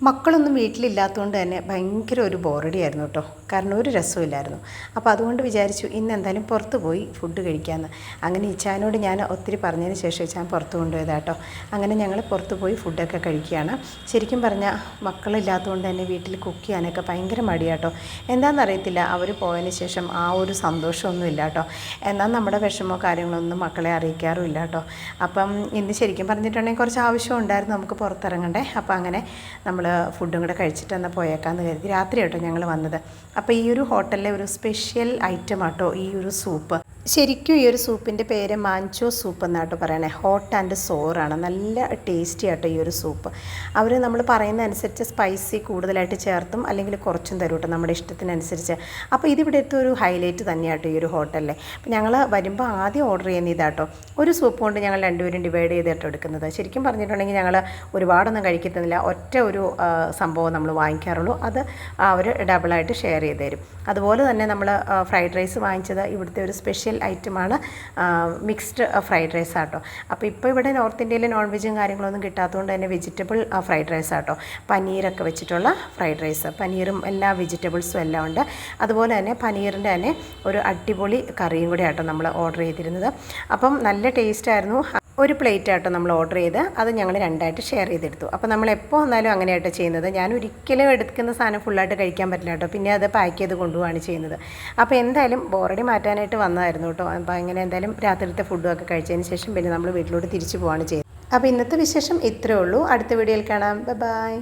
മക്കളൊന്നും വീട്ടിലില്ലാത്തതുകൊണ്ട് തന്നെ ഭയങ്കര ഒരു ബോറടിയായിരുന്നു കേട്ടോ. കാരണം ഒരു രസമില്ലായിരുന്നു. അപ്പോൾ അതുകൊണ്ട് വിചാരിച്ചു ഇന്ന് എന്തായാലും പുറത്ത് പോയി ഫുഡ് കഴിക്കാമെന്ന്. അങ്ങനെ ഇച്ചാനോട് ഞാൻ ഒത്തിരി പറഞ്ഞതിന് ശേഷം ഇച്ചാൻ പുറത്ത് കൊണ്ടുപോയതാട്ടോ. അങ്ങനെ ഞങ്ങൾ പുറത്ത് പോയി ഫുഡൊക്കെ കഴിക്കുകയാണ്. ശരിക്കും പറഞ്ഞാൽ മക്കളില്ലാത്തതുകൊണ്ട് തന്നെ വീട്ടിൽ കുക്ക് ചെയ്യാനൊക്കെ ഭയങ്കര മടിയാട്ടോ. എന്താണെന്നറിയത്തില്ല, അവർ പോയതിന് ശേഷം ആ ഒരു സന്തോഷമൊന്നും ഇല്ല കേട്ടോ. എന്നാൽ നമ്മുടെ വിഷമോ കാര്യങ്ങളൊന്നും മക്കളെ അറിയിക്കാറുമില്ല കേട്ടോ. അപ്പം ഇന്ന് ശരിക്കും പറഞ്ഞിട്ടുണ്ടെങ്കിൽ കുറച്ച് ആവശ്യം ഉണ്ടായിരുന്നു നമുക്ക് പുറത്തിറങ്ങണ്ടേ. അപ്പോൾ അങ്ങനെ നമ്മൾ ഫുഡും കൂടെ കഴിച്ചിട്ട് എന്നാൽ പോയേക്കാമെന്ന് കരുതി രാത്രി കേട്ടോ ഞങ്ങൾ വന്നത്. അപ്പോൾ ഈ ഒരു ഹോട്ടലിലെ ഒരു സ്പെഷ്യൽ ഐറ്റം ആട്ടോ ഈ ഒരു സൂപ്പ്. ശരിക്കും ഈ ഒരു സൂപ്പിൻ്റെ പേര് മാഞ്ചോ സൂപ്പ് എന്നാട്ടോ പറയണേ. ഹോട്ട് ആൻഡ് സോറാണ്. നല്ല ടേസ്റ്റി ആട്ടോ ഈ ഒരു സൂപ്പ്. അവർ നമ്മൾ പറയുന്ന അനുസരിച്ച് സ്പൈസി കൂടുതലായിട്ട് ചേർത്തും അല്ലെങ്കിൽ കുറച്ചും തരും കേട്ടോ നമ്മുടെ ഇഷ്ടത്തിനനുസരിച്ച്. അപ്പോൾ ഇതിവിടുത്തെ ഒരു ഹൈലൈറ്റ് തന്നെയാട്ടോ ഈ ഒരു ഹോട്ടലിലെ. അപ്പോൾ ഞങ്ങൾ വരുമ്പോൾ ആദ്യം ഓർഡർ ചെയ്യുന്ന ഇതാട്ടോ. ഒരു സൂപ്പ് കൊണ്ട് ഞങ്ങൾ രണ്ടുപേരും ഡിവൈഡ് ചെയ്തിട്ട് എടുക്കുന്നത്. ശരിക്കും പറഞ്ഞിട്ടുണ്ടെങ്കിൽ ഞങ്ങൾ ഒരുപാടൊന്നും കഴിക്കത്തുന്നില്ല. ഒറ്റ ഒരു സംഭവം നമ്മൾ വാങ്ങിക്കാറുള്ളൂ. അത് അവർ ഡബിളായിട്ട് ഷെയർ ചെയ്ത് തരും. അതുപോലെ തന്നെ നമ്മൾ ഫ്രൈഡ് റൈസ് വാങ്ങിച്ചത് ഇവിടുത്തെ ഒരു സ്പെഷ്യൽ ഐറ്റമാണ്. മിക്സ്ഡ് ഫ്രൈഡ് റൈസ് ആട്ടോ. അപ്പോൾ ഇപ്പോൾ ഇവിടെ നോർത്ത് ഇന്ത്യയിൽ നോൺ വെജും കാര്യങ്ങളൊന്നും കിട്ടാത്തതുകൊണ്ട് തന്നെ വെജിറ്റബിൾ ഫ്രൈഡ് റൈസ് ആട്ടോ. പനീരൊക്കെ വെച്ചിട്ടുള്ള ഫ്രൈഡ് റൈസ്. പനീറും എല്ലാ വെജിറ്റബിൾസും എല്ലാം ഉണ്ട്. അതുപോലെ തന്നെ പനീറിൻ്റെ തന്നെ ഒരു അടിപൊളി കറിയും കൂടി ആട്ടോ നമ്മൾ ഓർഡർ ചെയ്തിരുന്നത്. അപ്പം നല്ല ടേസ്റ്റായിരുന്നു. ഒരു പ്ലേറ്റ് ആട്ടോ നമ്മൾ ഓർഡർ ചെയ്ത് അത് ഞങ്ങൾ രണ്ടായിട്ട് ഷെയർ ചെയ്തെടുത്തു. അപ്പോൾ നമ്മൾ എപ്പോൾ വന്നാലും അങ്ങനെയായിട്ട് ചെയ്യുന്നത്. ഞാൻ ഒരിക്കലും എടുക്കുന്ന സാധനം ഫുള്ളായിട്ട് കഴിക്കാൻ പറ്റില്ല കേട്ടോ. പിന്നെ അത് പാക്ക് ചെയ്ത് കൊണ്ടുപോവാണ് ചെയ്യുന്നത്. അപ്പോൾ എന്തായാലും ബോറടി മാറ്റാനായിട്ട് വന്നതായിരുന്നു കേട്ടോ. അപ്പോൾ അങ്ങനെ എന്തായാലും രാത്രിയിലത്തെ ഫുഡൊക്കെ കഴിച്ചതിന് ശേഷം പിന്നെ നമ്മൾ വീട്ടിലോട്ട് തിരിച്ചു പോവാണ് ചെയ്യുന്നത്. അപ്പോൾ ഇന്നത്തെ വിശേഷം ഇത്രയേ ഉള്ളൂ. അടുത്ത വീഡിയോയിൽ കാണാം. ബൈ.